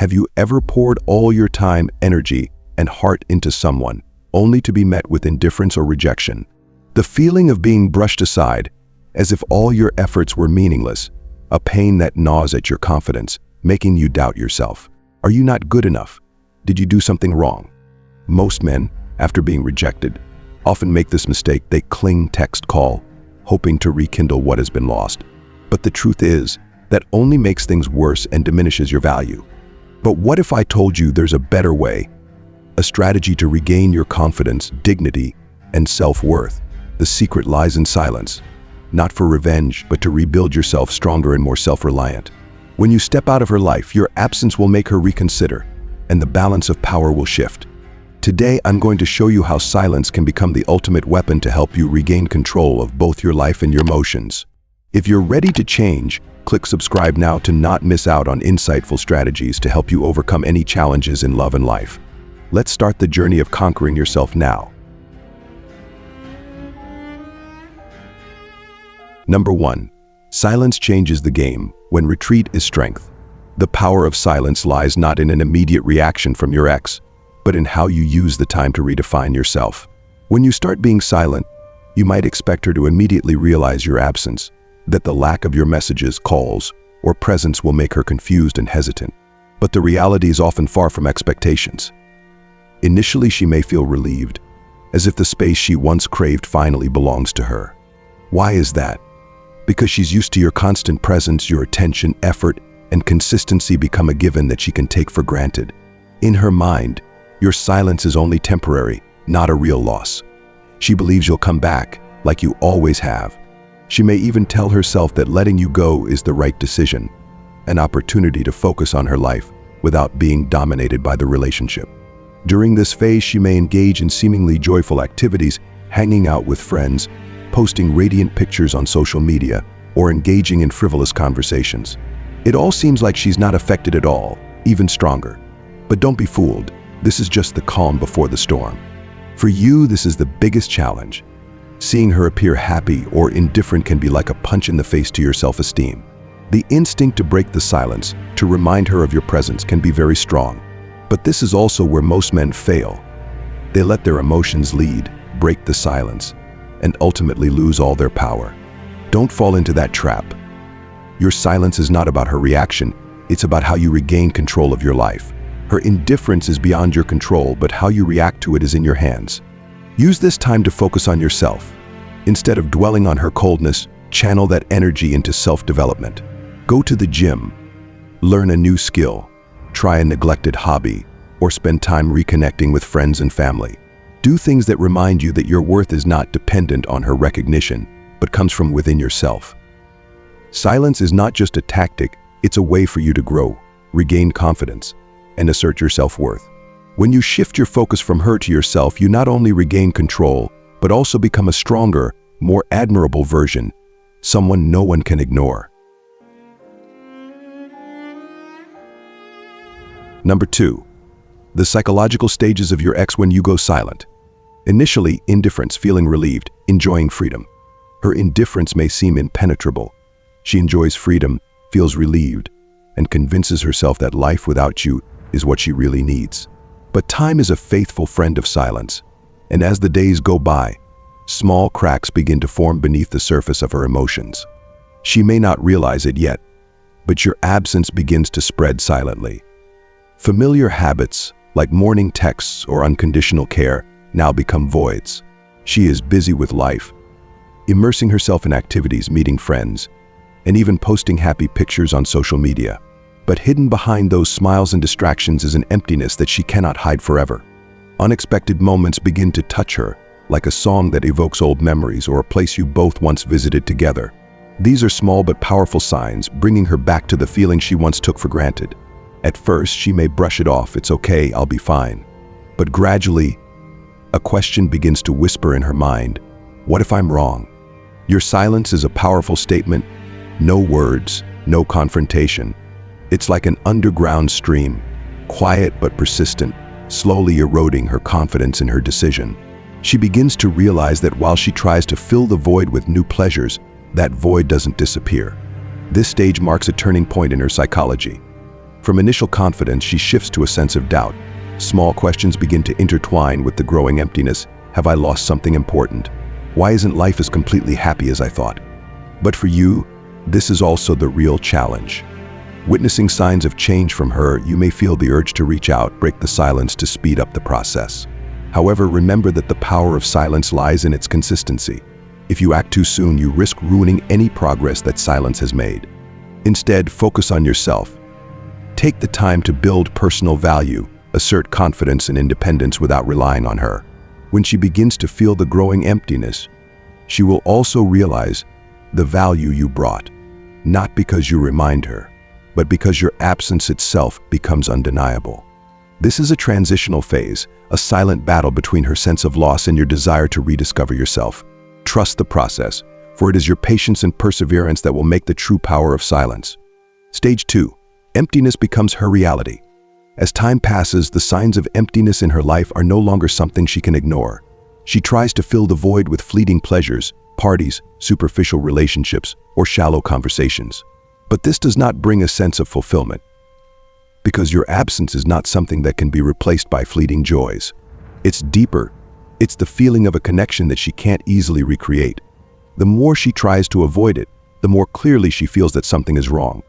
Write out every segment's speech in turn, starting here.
Have you ever poured all your time, energy, and heart into someone, only to be met with indifference or rejection? The feeling of being brushed aside, as if all your efforts were meaningless, a pain that gnaws at your confidence, making you doubt yourself. Are you not good enough? Did you do something wrong? Most men, after being rejected, often make this mistake. They cling, text, call, hoping to rekindle what has been lost. But the truth is, that only makes things worse and diminishes your value. But what if I told you there's a better way? A strategy to regain your confidence, dignity, and self-worth. The secret lies in silence. Not for revenge, but to rebuild yourself stronger and more self-reliant. When you step out of her life, your absence will make her reconsider, and the balance of power will shift. Today, I'm going to show you how silence can become the ultimate weapon to help you regain control of both your life and your emotions. If you're ready to change, click subscribe now to not miss out on insightful strategies to help you overcome any challenges in love and life. Let's start the journey of conquering yourself now. Number 1. Silence changes the game when retreat is strength. The power of silence lies not in an immediate reaction from your ex, but in how you use the time to redefine yourself. When you start being silent, you might expect her to immediately realize your absence, that the lack of your messages, calls, or presence will make her confused and hesitant. But the reality is often far from expectations. Initially, she may feel relieved, as if the space she once craved finally belongs to her. Why is that? Because she's used to your constant presence, your attention, effort, and consistency become a given that she can take for granted. In her mind, your silence is only temporary, not a real loss. She believes you'll come back, like you always have. She may even tell herself that letting you go is the right decision, an opportunity to focus on her life without being dominated by the relationship. During this phase, she may engage in seemingly joyful activities, hanging out with friends, posting radiant pictures on social media, or engaging in frivolous conversations. It all seems like she's not affected at all, even stronger. But don't be fooled. This is just the calm before the storm. For you, this is the biggest challenge. Seeing her appear happy or indifferent can be like a punch in the face to your self-esteem. The instinct to break the silence, to remind her of your presence, can be very strong. But this is also where most men fail. They let their emotions lead, break the silence, and ultimately lose all their power. Don't fall into that trap. Your silence is not about her reaction, it's about how you regain control of your life. Her indifference is beyond your control, but how you react to it is in your hands. Use this time to focus on yourself. Instead of dwelling on her coldness, channel that energy into self-development. Go to the gym, learn a new skill, try a neglected hobby, or spend time reconnecting with friends and family. Do things that remind you that your worth is not dependent on her recognition, but comes from within yourself. Silence is not just a tactic, it's a way for you to grow, regain confidence, and assert your self-worth. When you shift your focus from her to yourself, you not only regain control, but also become a stronger, more admirable version, someone no one can ignore. Number 2. The psychological stages of your ex when you go silent. Initially, indifference, feeling relieved, enjoying freedom. Her indifference may seem impenetrable. She enjoys freedom, feels relieved, and convinces herself that life without you is what she really needs. But time is a faithful friend of silence, and as the days go by, small cracks begin to form beneath the surface of her emotions. She may not realize it yet, but your absence begins to spread silently. Familiar habits, like morning texts or unconditional care, now become voids. She is busy with life, immersing herself in activities, meeting friends, and even posting happy pictures on social media. But hidden behind those smiles and distractions is an emptiness that she cannot hide forever. Unexpected moments begin to touch her, like a song that evokes old memories or a place you both once visited together. These are small but powerful signs, bringing her back to the feeling she once took for granted. At first, she may brush it off, "It's okay, I'll be fine." But gradually, a question begins to whisper in her mind, "What if I'm wrong?" Your silence is a powerful statement. No words, no confrontation. It's like an underground stream, quiet but persistent, slowly eroding her confidence in her decision. She begins to realize that while she tries to fill the void with new pleasures, that void doesn't disappear. This stage marks a turning point in her psychology. From initial confidence, she shifts to a sense of doubt. Small questions begin to intertwine with the growing emptiness. Have I lost something important? Why isn't life as completely happy as I thought? But for you, this is also the real challenge. Witnessing signs of change from her, you may feel the urge to reach out, break the silence to speed up the process. However, remember that the power of silence lies in its consistency. If you act too soon, you risk ruining any progress that silence has made. Instead, focus on yourself. Take the time to build personal value, assert confidence and independence without relying on her. When she begins to feel the growing emptiness, she will also realize the value you brought, not because you remind her, but because your absence itself becomes undeniable. This is a transitional phase, a silent battle between her sense of loss and your desire to rediscover yourself. Trust the process, for it is your patience and perseverance that will make the true power of silence. Stage 2. Emptiness becomes her reality. As time passes, the signs of emptiness in her life are no longer something she can ignore. She tries to fill the void with fleeting pleasures, parties, superficial relationships, or shallow conversations. But this does not bring a sense of fulfillment, because your absence is not something that can be replaced by fleeting joys. It's deeper. It's the feeling of a connection that she can't easily recreate. The more she tries to avoid it, the more clearly she feels that something is wrong.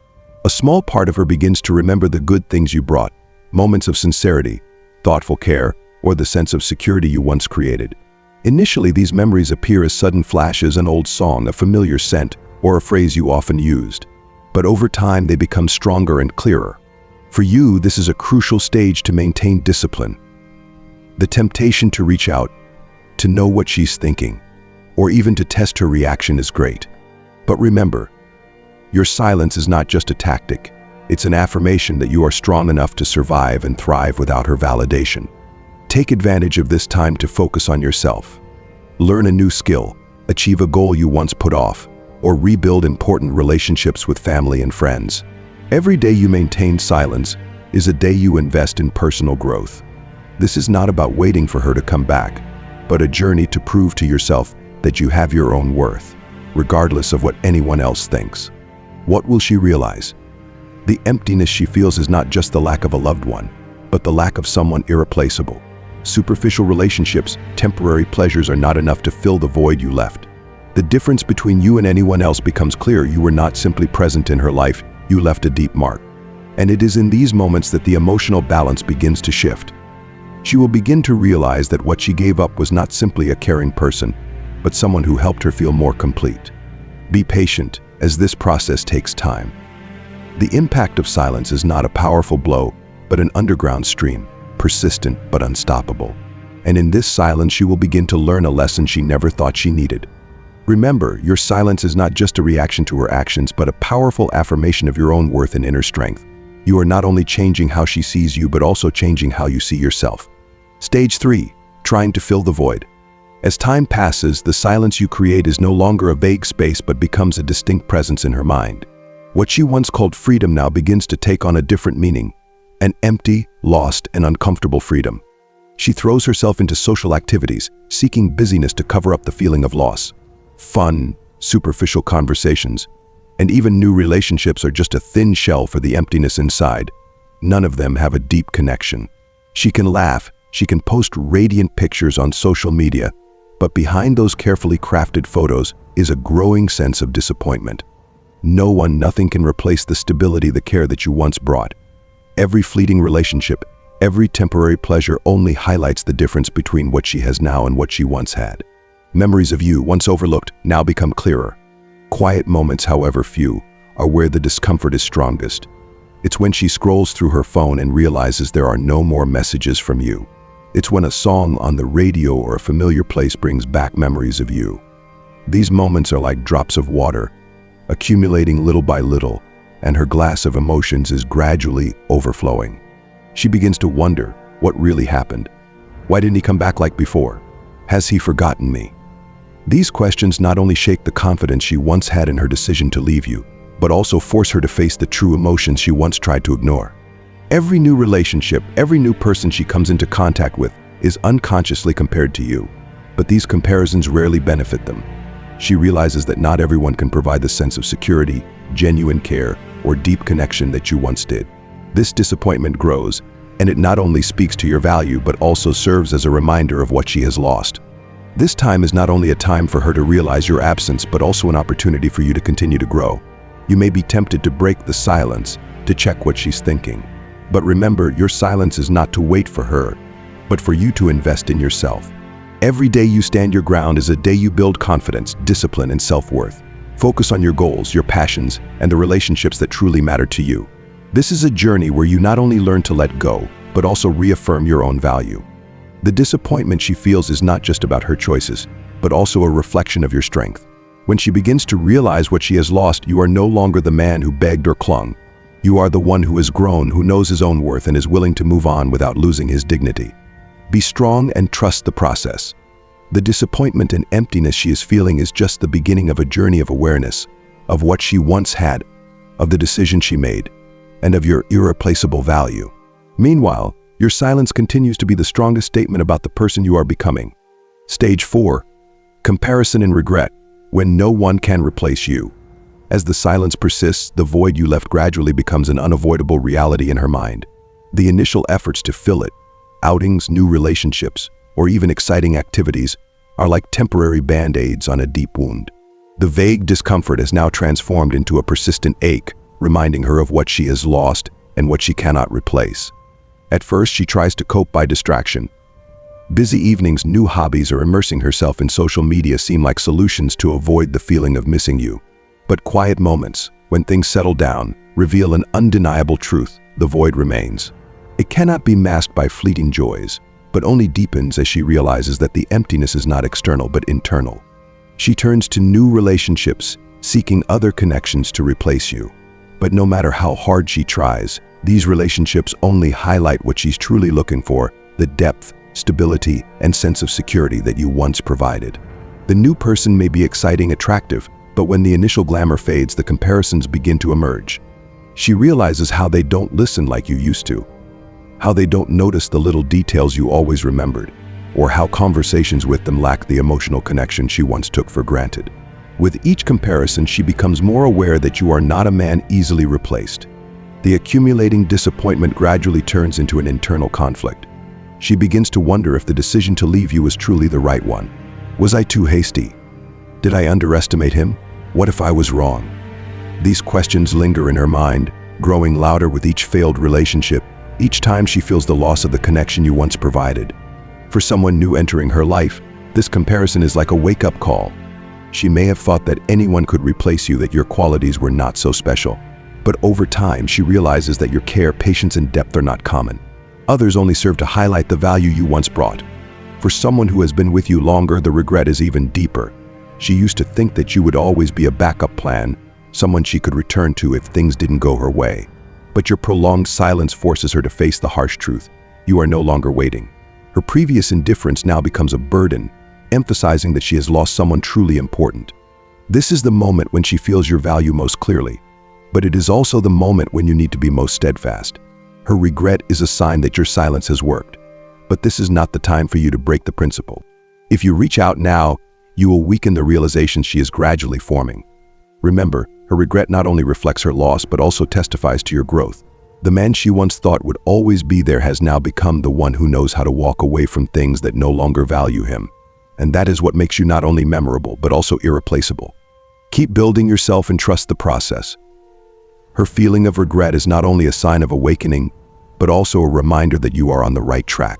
A small part of her begins to remember the good things you brought, moments of sincerity, thoughtful care, or the sense of security you once created. Initially, these memories appear as sudden flashes, an old song, a familiar scent, or a phrase you often used. But over time, they become stronger and clearer. For you, this is a crucial stage to maintain discipline. The temptation to reach out, to know what she's thinking, or even to test her reaction is great. But remember, your silence is not just a tactic. It's an affirmation that you are strong enough to survive and thrive without her validation. Take advantage of this time to focus on yourself. Learn a new skill, achieve a goal you once put off, or rebuild important relationships with family and friends. Every day you maintain silence is a day you invest in personal growth. This is not about waiting for her to come back, but a journey to prove to yourself that you have your own worth, regardless of what anyone else thinks. What will she realize? The emptiness she feels is not just the lack of a loved one, but the lack of someone irreplaceable. Superficial relationships, temporary pleasures are not enough to fill the void you left. The difference between you and anyone else becomes clear. You were not simply present in her life, you left a deep mark. And it is in these moments that the emotional balance begins to shift. She will begin to realize that what she gave up was not simply a caring person, but someone who helped her feel more complete. Be patient, as this process takes time. The impact of silence is not a powerful blow, but an underground stream, persistent but unstoppable. And in this silence, she will begin to learn a lesson she never thought she needed. Remember, your silence is not just a reaction to her actions, but a powerful affirmation of your own worth and inner strength. You are not only changing how she sees you, but also changing how you see yourself. Stage 3. Trying to fill the void. As time passes, the silence you create is no longer a vague space, but becomes a distinct presence in her mind. What she once called freedom now begins to take on a different meaning, an empty, lost, and uncomfortable freedom. She throws herself into social activities, seeking busyness to cover up the feeling of loss. Fun, superficial conversations, and even new relationships are just a thin shell for the emptiness inside. None of them have a deep connection. She can laugh, she can post radiant pictures on social media, but behind those carefully crafted photos is a growing sense of disappointment. Nothing can replace the stability, the care that you once brought. Every fleeting relationship, every temporary pleasure only highlights the difference between what she has now and what she once had. Memories of you, once overlooked, now become clearer. Quiet moments, however few, are where the discomfort is strongest. It's when she scrolls through her phone and realizes there are no more messages from you. It's when a song on the radio or a familiar place brings back memories of you. These moments are like drops of water, accumulating little by little, and her glass of emotions is gradually overflowing. She begins to wonder, what really happened? Why didn't he come back like before? Has he forgotten me? These questions not only shake the confidence she once had in her decision to leave you, but also force her to face the true emotions she once tried to ignore. Every new relationship, every new person she comes into contact with is unconsciously compared to you, but these comparisons rarely benefit them. She realizes that not everyone can provide the sense of security, genuine care, or deep connection that you once did. This disappointment grows, and it not only speaks to your value but also serves as a reminder of what she has lost. This time is not only a time for her to realize your absence but also an opportunity for you to continue to grow. You may be tempted to break the silence, to check what she's thinking. But remember, your silence is not to wait for her, but for you to invest in yourself. Every day you stand your ground is a day you build confidence, discipline, and self-worth. Focus on your goals, your passions, and the relationships that truly matter to you. This is a journey where you not only learn to let go, but also reaffirm your own value. The disappointment she feels is not just about her choices, but also a reflection of your strength. When she begins to realize what she has lost, you are no longer the man who begged or clung. You are the one who has grown, who knows his own worth and is willing to move on without losing his dignity. Be strong and trust the process. The disappointment and emptiness she is feeling is just the beginning of a journey of awareness, of what she once had, of the decision she made, and of your irreplaceable value. Meanwhile, your silence continues to be the strongest statement about the person you are becoming. Stage 4. Comparison and regret, when no one can replace you. As the silence persists, the void you left gradually becomes an unavoidable reality in her mind. The initial efforts to fill it, outings, new relationships, or even exciting activities, are like temporary band-aids on a deep wound. The vague discomfort has now transformed into a persistent ache, reminding her of what she has lost and what she cannot replace. At first, she tries to cope by distraction. Busy evenings, new hobbies, or immersing herself in social media seem like solutions to avoid the feeling of missing you. But quiet moments, when things settle down, reveal an undeniable truth: the void remains. It cannot be masked by fleeting joys, but only deepens as she realizes that the emptiness is not external but internal. She turns to new relationships, seeking other connections to replace you. But no matter how hard she tries, these relationships only highlight what she's truly looking for: the depth, stability, and sense of security that you once provided. The new person may be exciting, attractive, but when the initial glamour fades, the comparisons begin to emerge. She realizes how they don't listen like you used to, how they don't notice the little details you always remembered, or how conversations with them lack the emotional connection she once took for granted. With each comparison, she becomes more aware that you are not a man easily replaced. The accumulating disappointment gradually turns into an internal conflict. She begins to wonder if the decision to leave you was truly the right one. Was I too hasty? Did I underestimate him? What if I was wrong? These questions linger in her mind, growing louder with each failed relationship, each time she feels the loss of the connection you once provided. For someone new entering her life, this comparison is like a wake-up call. She may have thought that anyone could replace you, that your qualities were not so special. But over time, she realizes that your care, patience, and depth are not common. Others only serve to highlight the value you once brought. For someone who has been with you longer, the regret is even deeper. She used to think that you would always be a backup plan, someone she could return to if things didn't go her way. But your prolonged silence forces her to face the harsh truth: you are no longer waiting. Her previous indifference now becomes a burden, emphasizing that she has lost someone truly important. This is the moment when she feels your value most clearly, but it is also the moment when you need to be most steadfast. Her regret is a sign that your silence has worked, but this is not the time for you to break the principle. If you reach out now, you will weaken the realization she is gradually forming. Remember, her regret not only reflects her loss but also testifies to your growth. The man she once thought would always be there has now become the one who knows how to walk away from things that no longer value him. And that is what makes you not only memorable but also irreplaceable. Keep building yourself and trust the process. Her feeling of regret is not only a sign of awakening, but also a reminder that you are on the right track.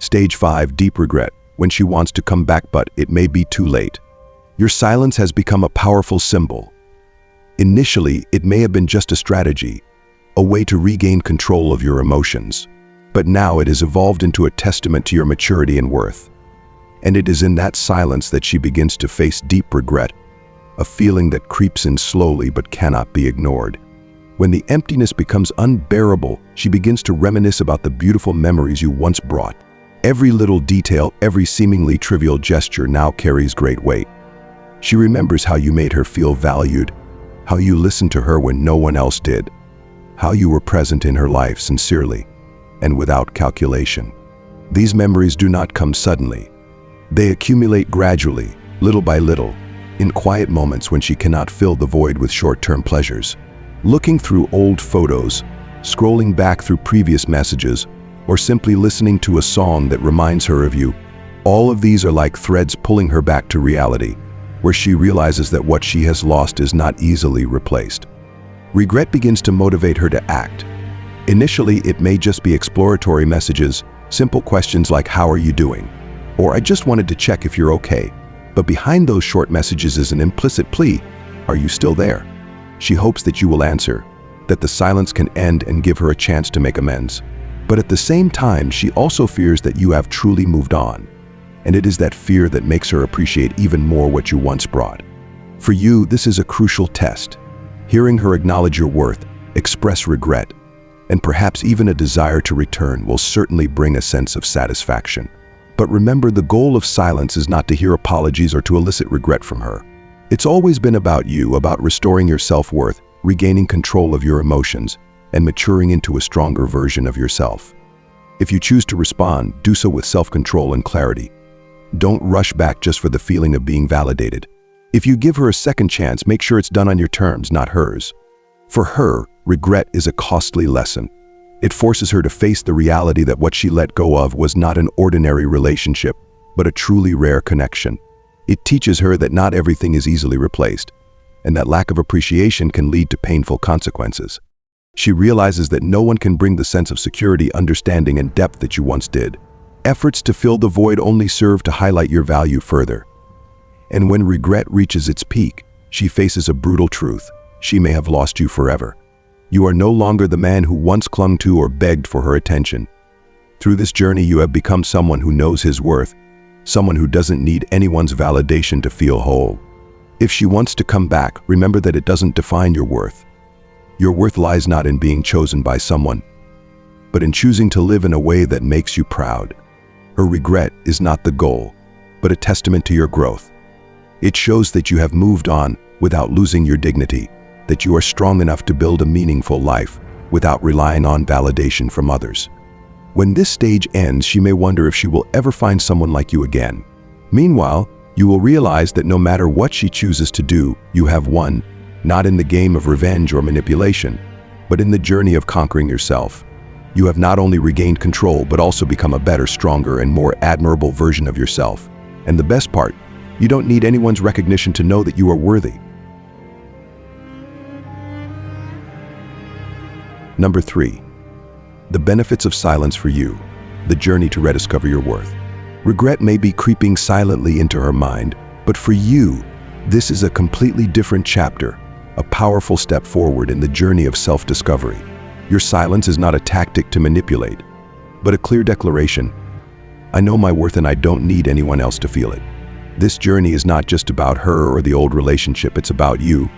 Stage 5, deep regret, when she wants to come back but it may be too late. Your silence has become a powerful symbol. Initially, it may have been just a strategy, a way to regain control of your emotions. But now it has evolved into a testament to your maturity and worth. And it is in that silence that she begins to face deep regret, a feeling that creeps in slowly but cannot be ignored. When the emptiness becomes unbearable, she begins to reminisce about the beautiful memories you once brought. Every little detail, every seemingly trivial gesture now carries great weight. She remembers how you made her feel valued, how you listened to her when no one else did, how you were present in her life sincerely and without calculation. These memories do not come suddenly. They accumulate gradually, little by little, in quiet moments when she cannot fill the void with short-term pleasures. Looking through old photos, scrolling back through previous messages, or simply listening to a song that reminds her of you, all of these are like threads pulling her back to reality, where she realizes that what she has lost is not easily replaced. Regret begins to motivate her to act. Initially, it may just be exploratory messages, simple questions like "How are you doing?" or "I just wanted to check if you're okay." But behind those short messages is an implicit plea: are you still there? She hopes that you will answer, that the silence can end and give her a chance to make amends. But at the same time, she also fears that you have truly moved on. And it is that fear that makes her appreciate even more what you once brought. For you, this is a crucial test. Hearing her acknowledge your worth, express regret, and perhaps even a desire to return will certainly bring a sense of satisfaction. But remember, the goal of silence is not to hear apologies or to elicit regret from her. It's always been about you, about restoring your self-worth, regaining control of your emotions, and maturing into a stronger version of yourself. If you choose to respond, do so with self-control and clarity. Don't rush back just for the feeling of being validated. If you give her a second chance, make sure it's done on your terms, not hers. For her, regret is a costly lesson. It forces her to face the reality that what she let go of was not an ordinary relationship, but a truly rare connection. It teaches her that not everything is easily replaced, and that lack of appreciation can lead to painful consequences. She realizes that no one can bring the sense of security, understanding, and depth that you once did. Efforts to fill the void only serve to highlight your value further. And when regret reaches its peak, she faces a brutal truth: she may have lost you forever. You are no longer the man who once clung to or begged for her attention. Through this journey, you have become someone who knows his worth, someone who doesn't need anyone's validation to feel whole. If she wants to come back, remember that it doesn't define your worth. Your worth lies not in being chosen by someone, but in choosing to live in a way that makes you proud. Her regret is not the goal, but a testament to your growth. It shows that you have moved on without losing your dignity, that you are strong enough to build a meaningful life without relying on validation from others. When this stage ends, she may wonder if she will ever find someone like you again. Meanwhile, you will realize that no matter what she chooses to do, you have won, not in the game of revenge or manipulation, but in the journey of conquering yourself. You have not only regained control, but also become a better, stronger, and more admirable version of yourself. And the best part, you don't need anyone's recognition to know that you are worthy. Number 3. The benefits of silence for you, the journey to rediscover your worth. Regret may be creeping silently into her mind, but for you, this is a completely different chapter, a powerful step forward in the journey of self-discovery. Your silence is not a tactic to manipulate, but a clear declaration: I know my worth and I don't need anyone else to feel it. This journey is not just about her or the old relationship, it's about you,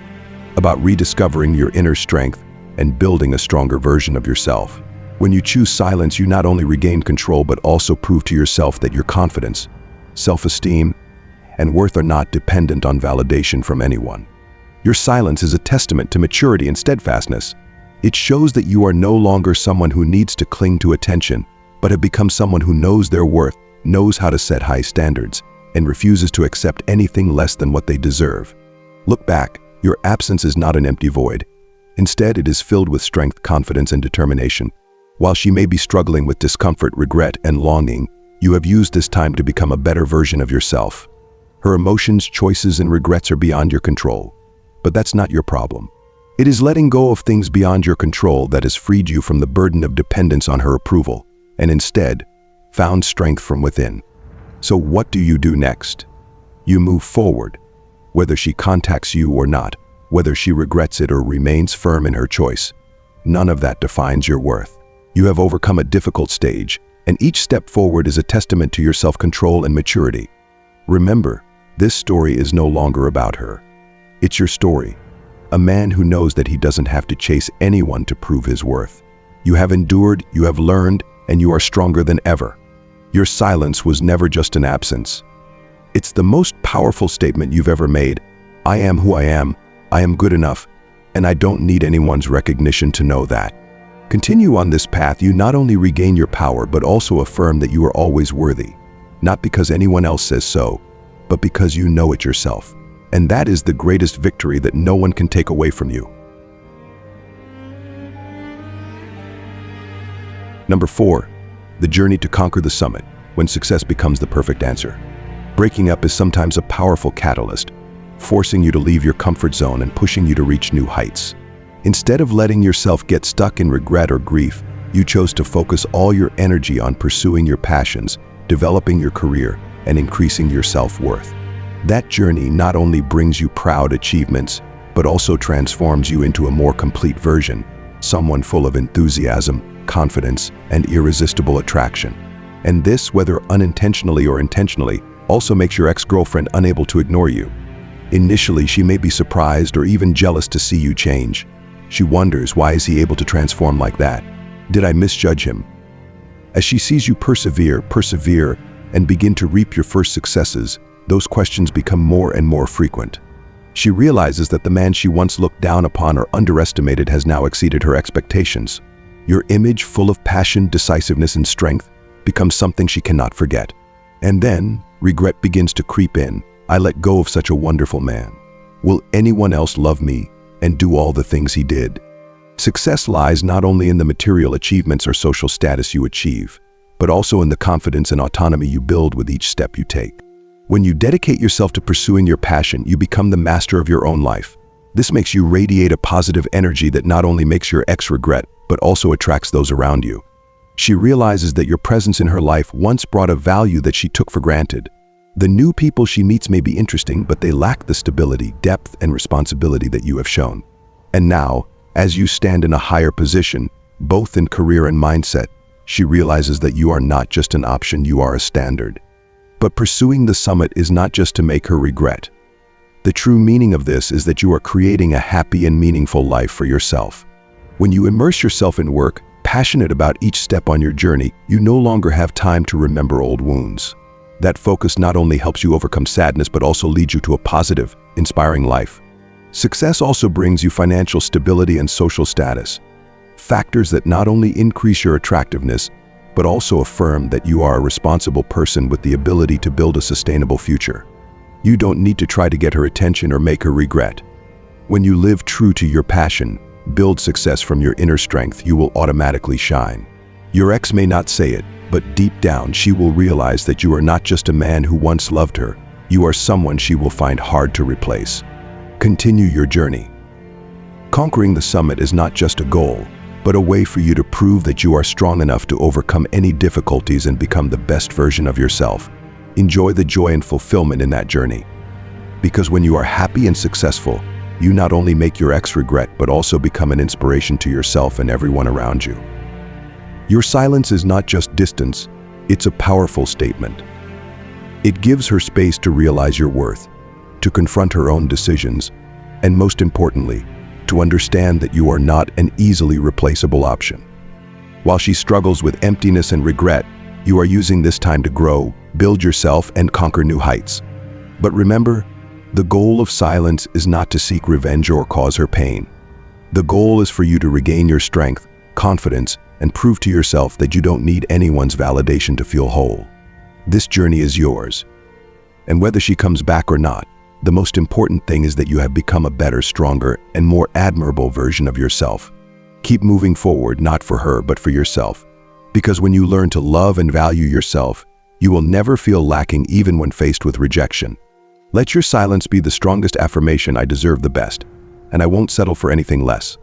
about rediscovering your inner strength and building a stronger version of yourself. When you choose silence, you not only regain control, but also prove to yourself that your confidence, self-esteem, and worth are not dependent on validation from anyone. Your silence is a testament to maturity and steadfastness. It shows that you are no longer someone who needs to cling to attention, but have become someone who knows their worth, knows how to set high standards, and refuses to accept anything less than what they deserve. Look back, your absence is not an empty void. Instead, it is filled with strength, confidence, and determination. While she may be struggling with discomfort, regret, and longing, you have used this time to become a better version of yourself. Her emotions, choices, and regrets are beyond your control. But that's not your problem. It is letting go of things beyond your control that has freed you from the burden of dependence on her approval, and instead, found strength from within. So what do you do next? You move forward, whether she contacts you or not, whether she regrets it or remains firm in her choice. None of that defines your worth. You have overcome a difficult stage, and each step forward is a testament to your self-control and maturity. Remember, this story is no longer about her. It's your story. A man who knows that he doesn't have to chase anyone to prove his worth. You have endured, you have learned, and you are stronger than ever. Your silence was never just an absence. It's the most powerful statement you've ever made. I am who I am good enough, and I don't need anyone's recognition to know that. Continue on this path. You not only regain your power, but also affirm that you are always worthy. Not because anyone else says so, but because you know it yourself. And that is the greatest victory that no one can take away from you. Number 4, the journey to conquer the summit, when success becomes the perfect answer. Breaking up is sometimes a powerful catalyst, forcing you to leave your comfort zone and pushing you to reach new heights. Instead of letting yourself get stuck in regret or grief, you chose to focus all your energy on pursuing your passions, developing your career, and increasing your self-worth. That journey not only brings you proud achievements, but also transforms you into a more complete version, someone full of enthusiasm, confidence, and irresistible attraction. And this, whether unintentionally or intentionally, also makes your ex-girlfriend unable to ignore you. Initially, she may be surprised or even jealous to see you change. She wonders, why is he able to transform like that? Did I misjudge him? As she sees you persevere, and begin to reap your first successes, those questions become more and more frequent. She realizes that the man she once looked down upon or underestimated has now exceeded her expectations. Your image, full of passion, decisiveness, and strength, becomes something she cannot forget. And then, regret begins to creep in. I let go of such a wonderful man. Will anyone else love me and do all the things he did? Success lies not only in the material achievements or social status you achieve, but also in the confidence and autonomy you build with each step you take. When you dedicate yourself to pursuing your passion, you become the master of your own life. This makes you radiate a positive energy that not only makes your ex regret, but also attracts those around you. She realizes that your presence in her life once brought a value that she took for granted. The new people she meets may be interesting, but they lack the stability, depth, and responsibility that you have shown. And now, as you stand in a higher position, both in career and mindset, she realizes that you are not just an option, you are a standard. But pursuing the summit is not just to make her regret. The true meaning of this is that you are creating a happy and meaningful life for yourself. When you immerse yourself in work, passionate about each step on your journey, you no longer have time to remember old wounds. That focus not only helps you overcome sadness, but also leads you to a positive, inspiring life. Success also brings you financial stability and social status, factors that not only increase your attractiveness, but also affirm that you are a responsible person with the ability to build a sustainable future. You don't need to try to get her attention or make her regret. When you live true to your passion, build success from your inner strength, you will automatically shine. Your ex may not say it, but deep down she will realize that you are not just a man who once loved her, you are someone she will find hard to replace. Continue your journey. Conquering the summit is not just a goal, but a way for you to prove that you are strong enough to overcome any difficulties and become the best version of yourself. Enjoy the joy and fulfillment in that journey. Because when you are happy and successful, you not only make your ex regret, but also become an inspiration to yourself and everyone around you. Your silence is not just distance, it's a powerful statement. It gives her space to realize your worth, to confront her own decisions, and most importantly, to understand that you are not an easily replaceable option. While she struggles with emptiness and regret, you are using this time to grow, build yourself, and conquer new heights. But remember, the goal of silence is not to seek revenge or cause her pain. The goal is for you to regain your strength, confidence, and prove to yourself that you don't need anyone's validation to feel whole. This journey is yours. And whether she comes back or not, the most important thing is that you have become a better, stronger, and more admirable version of yourself. Keep moving forward, not for her, but for yourself. Because when you learn to love and value yourself, you will never feel lacking even when faced with rejection. Let your silence be the strongest affirmation: I deserve the best, and I won't settle for anything less.